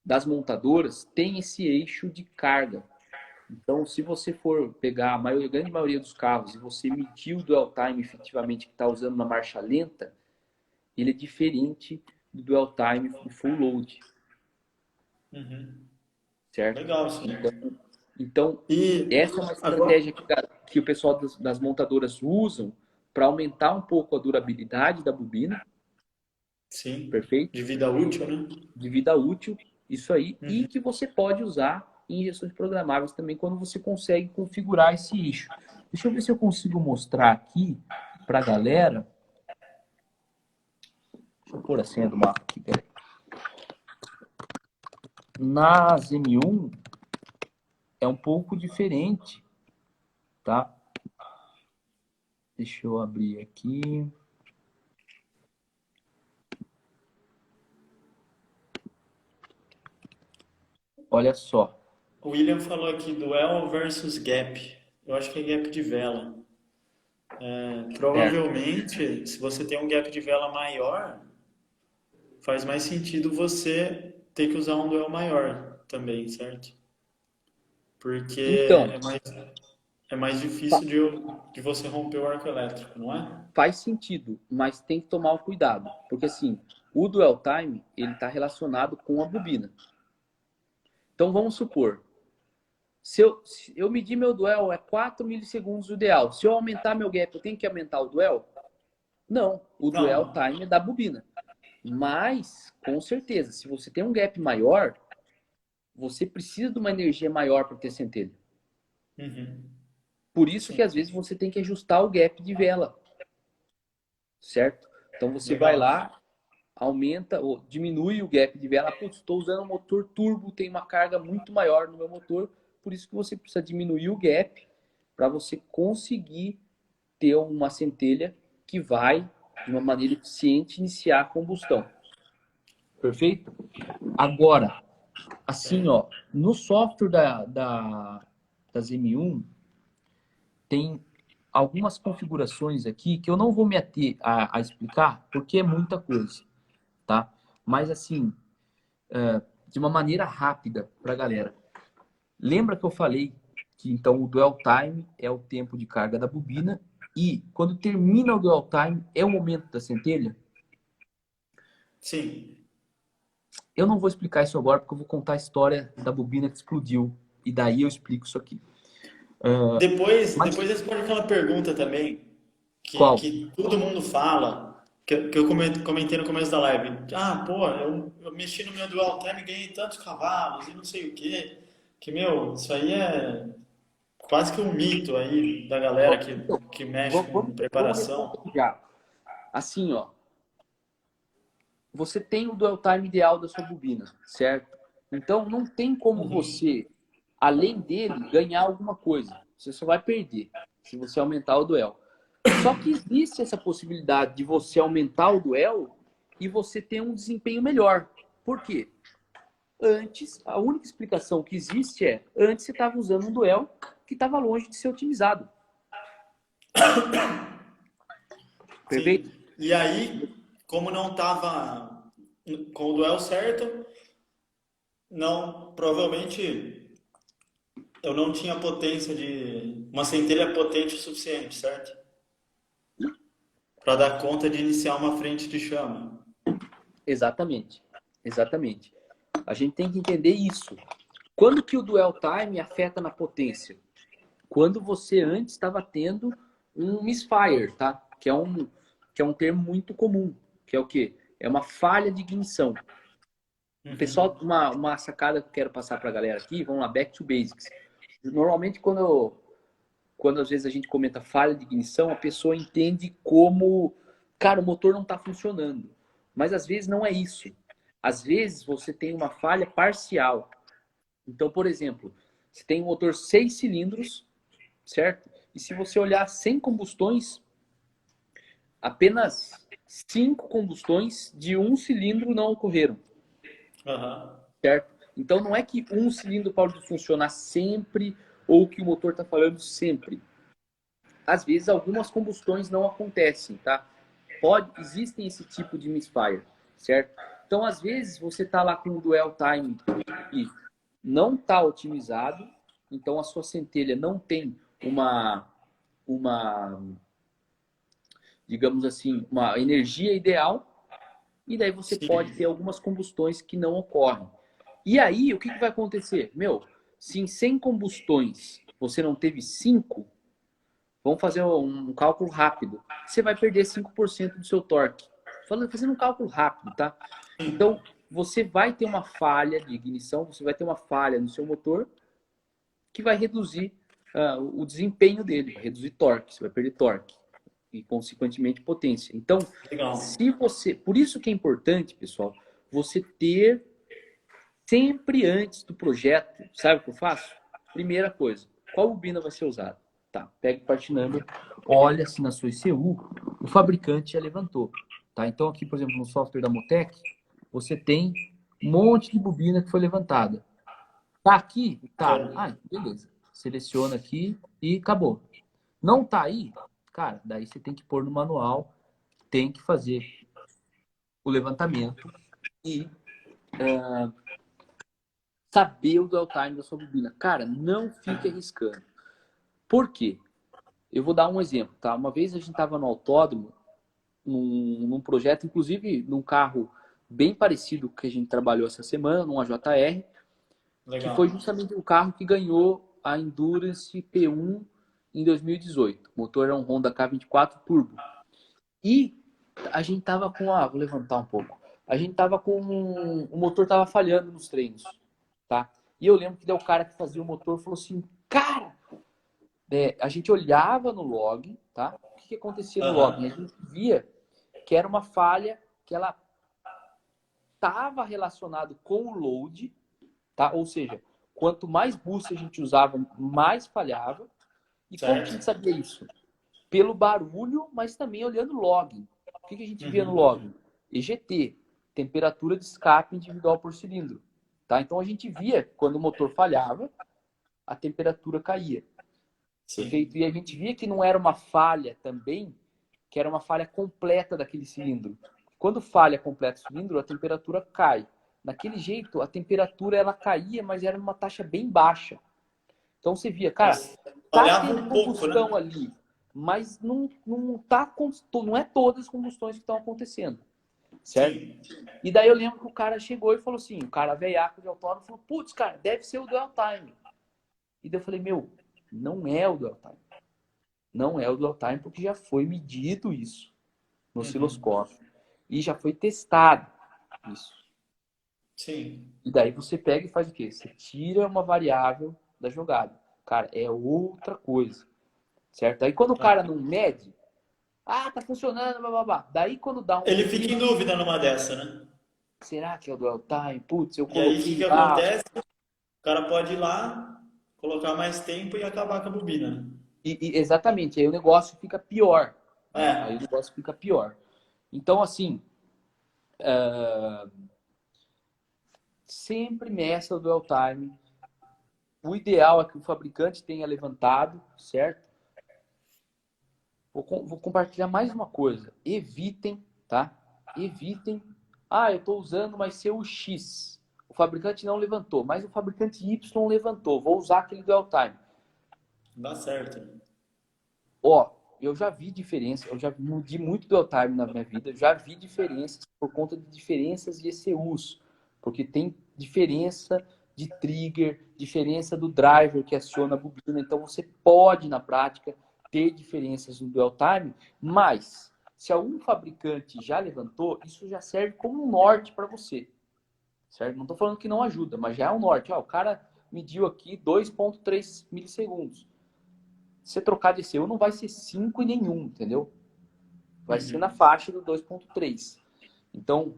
das montadoras têm esse eixo de carga. Então, se você for pegar a grande maioria dos carros e você medir o dwell time efetivamente que está usando na marcha lenta, ele é diferente do dwell time do full load, Uhum. certo? Legal isso Então, aí. então E essa é uma agora, estratégia que o pessoal das montadoras usam para aumentar um pouco a durabilidade da bobina, sim, perfeito? de vida útil, né? De vida útil, isso aí, e Uhum. que você pode usar em injeções programáveis também quando você consegue configurar esse eixo. Deixa eu ver se eu consigo mostrar aqui para a galera. Deixa eu pôr a senha do mapa aqui, peraí. Nas M1 é um pouco diferente, tá? Deixa eu abrir aqui. Olha só. O William falou aqui dual versus gap. Eu acho que é gap de vela. Certo. Provavelmente, se você tem um gap de vela maior, faz mais sentido você ter que usar um dual maior também, certo? Porque Então, é mais difícil fa- de você romper o arco elétrico, não é? faz sentido, mas tem que tomar o cuidado. Porque assim, o dwell time, ele está relacionado com a bobina. Então vamos supor, se eu medir meu duel é 4 milissegundos o ideal. Se eu aumentar meu gap, eu tenho que aumentar o duel? Não, o duel Não. time é da bobina. Mas, com certeza, se você tem um gap maior, você precisa de uma energia maior para ter centelha. Uhum. Por isso que Sim. às vezes você tem que ajustar o gap de vela, certo? Então você vai Legal. lá, aumenta ou diminui o gap de vela. Putz, estou usando um motor turbo, tem uma carga muito maior no meu motor, por isso que você precisa diminuir o gap para você conseguir ter uma centelha que vai, de uma maneira eficiente, iniciar a combustão. Perfeito? Agora, assim, É. ó, no software das M1, tem algumas configurações aqui que eu não vou me ater a explicar, porque é muita coisa, tá? Mas, assim, de uma maneira rápida para a galera. Lembra que eu falei que, então, o dwell time é o tempo de carga da bobina e, quando termina o dwell time, é o momento da centelha? Sim. Eu não vou explicar isso agora, porque eu vou contar a história da bobina que explodiu. E daí eu explico isso aqui. Mas Depois responde aquela pergunta também, qual? que todo mundo fala, que eu comentei no começo da live. Ah, pô, eu mexi no meu dual time e ganhei tantos cavalos e não sei o quê. Que, meu, isso aí é quase que um mito aí da galera Então, que mexe vamos, com vamos preparação. responder já. Assim, ó. Você tem o dwell time ideal da sua bobina, certo? Então, não tem como Uhum. você, além dele, ganhar alguma coisa. Você só vai perder se você aumentar o duel. Só que existe essa possibilidade de você aumentar o duel e você ter um desempenho melhor. Por quê? Antes, a única explicação que existe é, antes você estava usando um duel que estava longe de ser otimizado. Perfeito? Sim. E aí, como não estava com o duel certo, não, provavelmente eu não tinha potência de uma centelha potente o suficiente, certo? Para dar conta de iniciar uma frente de chama. Exatamente. Exatamente. A gente tem que entender isso. Quando que o dwell time afeta na potência? Quando você antes estava tendo um misfire, tá? Que é um termo muito comum. Que é o quê? É uma falha de ignição. Pessoal, uma sacada que eu quero passar para a galera aqui, vamos lá, back to basics. Normalmente, quando às vezes a gente comenta falha de ignição, a pessoa entende como, cara, o motor não está funcionando. Mas às vezes não é isso. Às vezes você tem uma falha parcial. Então, por exemplo, você tem um motor 6 cilindros, certo? E se você olhar 100 combustões, apenas 5 combustões de um cilindro não ocorreram. Certo? Então não é que um cilindro pode funcionar sempre ou que o motor está falhando sempre. Às vezes algumas combustões não acontecem, tá? Existem esse tipo de misfire, certo? Então às vezes você está lá com o dwell time e não está otimizado, então a sua centelha não tem uma digamos assim, uma energia ideal, e daí você pode ter algumas combustões que não ocorrem. E aí, o que vai acontecer? Se em 100 combustões você não teve 5, vamos fazer um cálculo rápido. Você vai perder 5% do seu torque. Fazendo um cálculo rápido, tá? Então, você vai ter uma falha de ignição, você vai ter uma falha no seu motor que vai reduzir o desempenho dele, vai reduzir torque, você vai perder torque e, consequentemente, potência. Então, por isso que é importante, pessoal, você ter sempre antes do projeto, sabe o que eu faço? Primeira coisa, qual bobina vai ser usada? Tá, pega o part number, olha se na sua ICU o fabricante já levantou. Tá? Então aqui, por exemplo, no software da Motec, você tem um monte de bobina que foi levantada. Tá aqui? Tá. Beleza. Seleciona aqui e acabou. Não tá aí? Cara, daí você tem que pôr no manual, tem que fazer o levantamento e saber o dwell time da sua bobina. Cara, não fique arriscando. Por quê? Eu vou dar um exemplo, tá? Uma vez a gente estava no autódromo, num projeto, inclusive num carro bem parecido que a gente trabalhou essa semana, num AJR, que foi justamente o carro que ganhou a Endurance P1 em 2018. O motor era um Honda K24 Turbo. E a gente tava com... vou levantar um pouco. A gente tava com... O motor tava falhando nos treinos, tá? E eu lembro que daí o cara que fazia o motor falou assim, cara... a gente olhava no log, tá? O que acontecia no log? A gente via que era uma falha que ela estava relacionado com o load, tá? Ou seja, quanto mais boost a gente usava, mais falhava. E como a gente sabia isso? Pelo barulho, mas também olhando o log. O que a gente via no log? EGT, temperatura de escape individual por cilindro. Tá? Então a gente via quando o motor falhava, a temperatura caía. Perfeito? E a gente via que não era uma falha também, que era uma falha completa daquele cilindro. Quando falha completa o cilindro, a temperatura cai. Daquele jeito, a temperatura ela caía, mas era numa taxa bem baixa. Então você via, cara, tá tendo combustão ali, mas não é todas as combustões que estão acontecendo. Certo? E daí eu lembro que o cara chegou e falou assim, o cara velhaco de autódromo falou, putz, cara, deve ser o dwell time. E daí eu falei, não é o dwell time. Não é o dwell time porque já foi medido isso no osciloscópio. E já foi testado isso. Sim. E daí você pega e faz o quê? Você tira uma variável da jogada. Cara, é outra coisa. Certo? Aí quando o cara não mede, tá funcionando, blá, blá, blá. Daí quando dá um... Ele fica em dúvida numa dessa, né? Será que é o dwell time? Putz, eu E aí o coloquei que acontece? O cara pode ir lá, colocar mais tempo e acabar com a bobina, né? Exatamente, aí o negócio fica pior. Aí o negócio fica pior. Então, assim, sempre meça o dwell time. O ideal é que o fabricante tenha levantado, certo? Vou compartilhar mais uma coisa. Evitem, tá? Evitem. Eu estou usando, mas seu X. O fabricante não levantou, mas o fabricante Y levantou. Vou usar aquele dwell time. Dá certo. Eu já vi diferença, eu já medi muito dwell time na minha vida, eu já vi diferenças por conta de diferenças de ECUs, porque tem diferença de trigger, diferença do driver que aciona a bobina, então você pode, na prática, ter diferenças no dwell time, mas Se algum fabricante já levantou, isso já serve como um norte para você, certo? Não estou falando que não ajuda, mas já é um norte. O cara mediu aqui 2,3 milissegundos. Se você trocar de ECU, não vai ser 5 e nenhum, entendeu? Vai ser na faixa do 2,3. Então,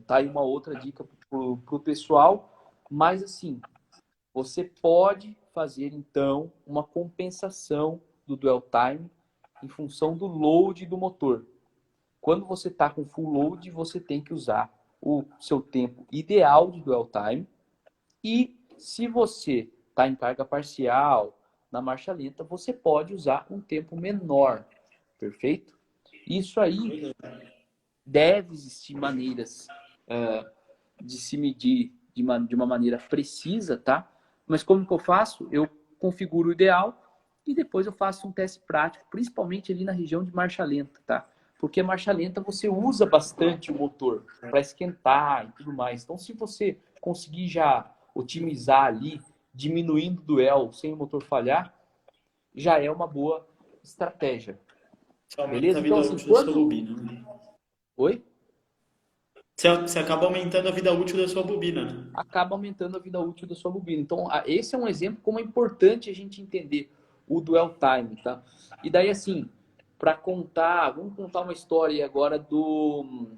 tá aí uma outra dica pro pessoal. Mas, assim, você pode fazer, então, uma compensação do dwell time em função do load do motor. Quando você está com full load, você tem que usar o seu tempo ideal de dwell time. E se você está em carga parcial, na marcha lenta, você pode usar um tempo menor. Perfeito? Isso aí deve existir maneiras de se medir de uma maneira precisa, tá? Mas como que eu faço? Eu configuro o ideal e depois eu faço um teste prático, principalmente ali na região de marcha lenta, tá? Porque a marcha lenta você usa bastante o motor para esquentar e tudo mais. Então, se você conseguir já otimizar ali, diminuindo o duel sem o motor falhar, já é uma boa estratégia. Você aumenta Beleza? a Então, vida assim, útil da sua quando... bobina, né? Oi? Você acaba aumentando a vida útil da sua bobina, né? Acaba aumentando a vida útil da sua bobina. Então, esse é um exemplo como é importante a gente entender o dwell time, tá? E daí, assim, para contar, vamos contar uma história agora do...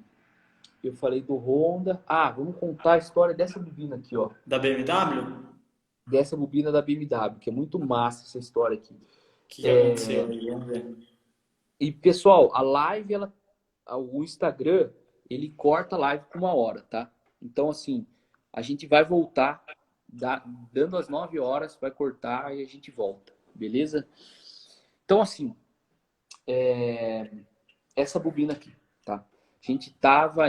Eu falei do Honda. Vamos contar a história dessa bobina aqui, ó. Da BMW? Dessa bobina da BMW, que é muito massa essa história aqui. O que aconteceu aí? Vamos ver. E, pessoal, a live, o Instagram, ele corta a live com 1 hora, tá? Então, assim, a gente vai voltar, dando as 9 horas, vai cortar e a gente volta, beleza? Então, assim, essa bobina aqui, tá? A gente tava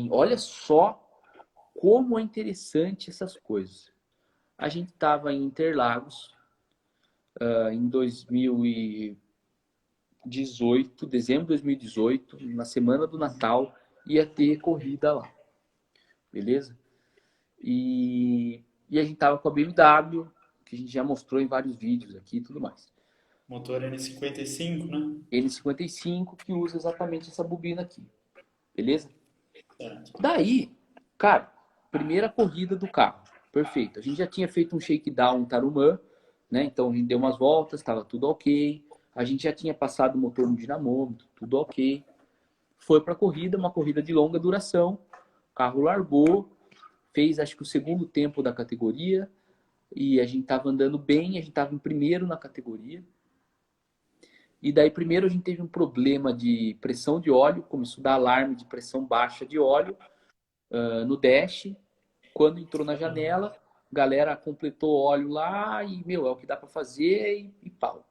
olha só como é interessante essas coisas. A gente tava em Interlagos, em 2018, dezembro de 2018, na semana do Natal, ia ter corrida lá, beleza? E a gente tava com a BMW, que a gente já mostrou em vários vídeos aqui e tudo mais. Motor N55, né? N55, que usa exatamente essa bobina aqui, beleza? Certo. Daí, cara, primeira corrida do carro, perfeito. A gente já tinha feito um shakedown em Tarumã, né? Então a gente deu umas voltas, estava tudo ok. A gente já tinha passado o motor no dinamômetro, tudo ok. Foi para a corrida, uma corrida de longa duração. O carro largou, fez acho que o segundo tempo da categoria e a gente estava andando bem, a gente estava em primeiro na categoria. E daí primeiro a gente teve um problema de pressão de óleo, começou a dar alarme de pressão baixa de óleo no dash. Quando entrou na janela, a galera completou o óleo lá e, é o que dá para fazer e pau,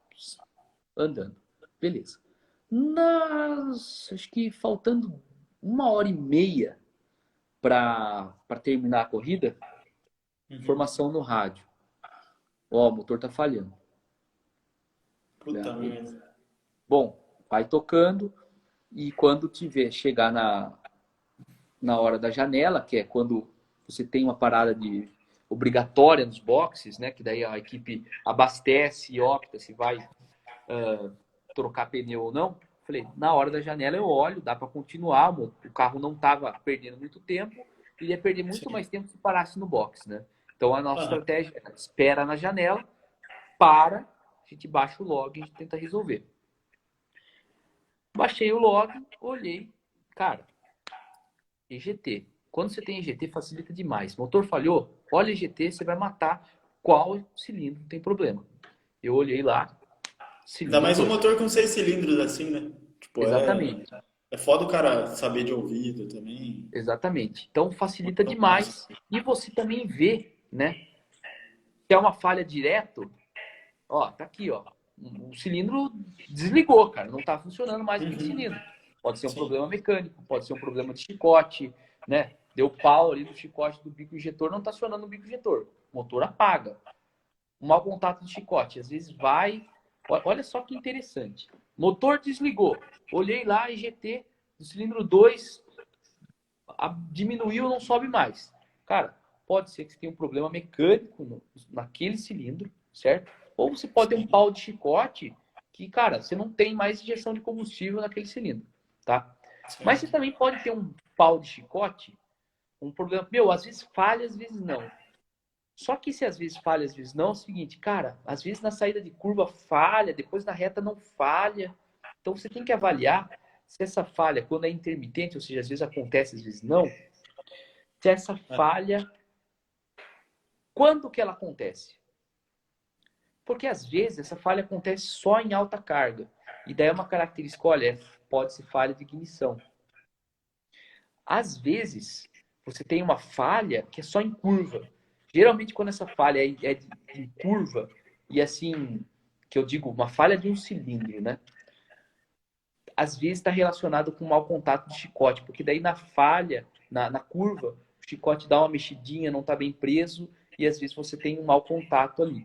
andando. Beleza. Acho que faltando 1 hora e meia para terminar a corrida, informação no rádio. Ó, o motor tá falhando. Puta merda. Bom, vai tocando e quando chegar na hora da janela, que é quando você tem uma parada obrigatória nos boxes, né? Que daí a equipe abastece e opta se vai trocar pneu ou não. Falei, na hora da janela eu olho, dá para continuar, o carro não estava perdendo muito tempo, iria perder muito mais tempo se parasse no box, né? Então a nossa estratégia é espera na janela, a gente baixa o log e a gente tenta resolver. Baixei o log, olhei, cara, EGT. Quando você tem EGT, facilita demais. Motor falhou, olha EGT, você vai matar qual cilindro tem problema. Eu olhei lá, Ainda cilindro mais um 2. motor com 6 cilindros assim, né? Tipo, Exatamente. é foda o cara saber de ouvido também. Exatamente. Então facilita demais. E você também vê, né? Se é uma falha direto, ó, tá aqui, ó. O cilindro desligou, cara. Não tá funcionando mais aquele cilindro. Pode ser um problema mecânico, pode ser um problema de chicote, né? Deu pau ali no chicote do bico injetor, não tá acionando o bico injetor. O motor apaga. Um mau contato de chicote. Às vezes vai. Olha só que interessante. Motor desligou. Olhei lá, IGT do cilindro 2 diminuiu, não sobe mais. Cara, pode ser que você tenha um problema mecânico naquele cilindro, certo? Ou você pode ter um pau de chicote que, cara, você não tem mais injeção de combustível naquele cilindro, tá? Mas você Certo. também pode ter um pau de chicote, um problema. Meu, às vezes falha, às vezes não. Só que se às vezes falha, às vezes não, é o seguinte, cara, às vezes na saída de curva falha, depois na reta não falha. Então você tem que avaliar se essa falha, quando é intermitente, ou seja, às vezes acontece, às vezes não, se essa É, falha, quando que ela acontece? Porque às vezes essa falha acontece só em alta carga. E daí é uma característica, olha, pode ser falha de ignição. Às vezes, você tem uma falha que é só em curva. Geralmente, quando essa falha é em curva, e assim, que eu digo, uma falha de um cilindro, né? Às vezes está relacionado com um mau contato de chicote, porque daí na falha, na curva, o chicote dá uma mexidinha, não está bem preso, e às vezes você tem um mau contato ali.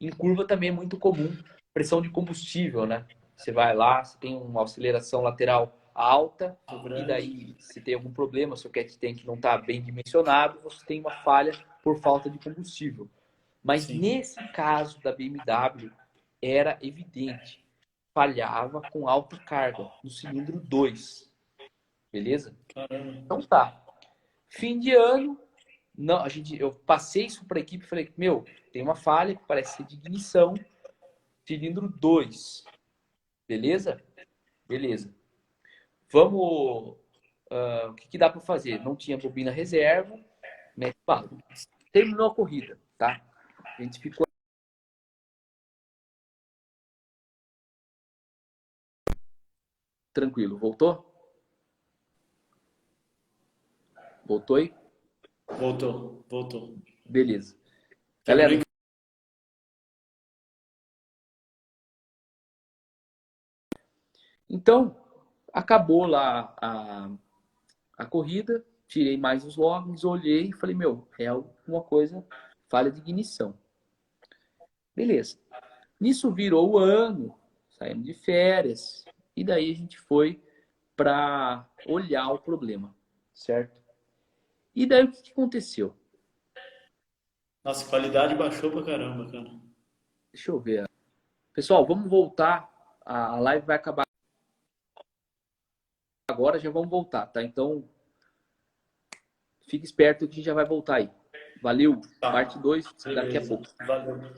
Em curva também é muito comum pressão de combustível, né? Você vai lá, você tem uma aceleração lateral alta, muito e grande. daí se tem algum problema, seu cat tank não está bem dimensionado, você tem uma falha por falta de combustível. Mas Sim. nesse caso da BMW, era evidente. Falhava com alta carga, no cilindro 2. Beleza? Caramba. Então tá. Fim de ano, não, eu passei isso para a equipe e falei, meu, tem uma falha que parece ser de ignição, cilindro 2. Beleza? Beleza. Vamos. O que dá para fazer? Não tinha bobina reserva, mete bala. Terminou a corrida, tá? A gente ficou tranquilo. Voltou? Voltou aí? Voltou, voltou. Beleza. Terminei. Galera, então acabou lá a corrida, tirei mais os logs, olhei e falei, meu, é alguma coisa, falha de ignição. Beleza. Nisso virou o ano, saímos de férias, e daí a gente foi para olhar o problema, certo? E daí o que aconteceu? Nossa, a qualidade baixou pra caramba, cara. Deixa eu ver. Pessoal, vamos voltar. A live vai acabar agora, já vamos voltar, tá? Então, fique esperto que a gente já vai voltar aí. Valeu, parte Tá. 2 daqui a Beleza. pouco. Valeu.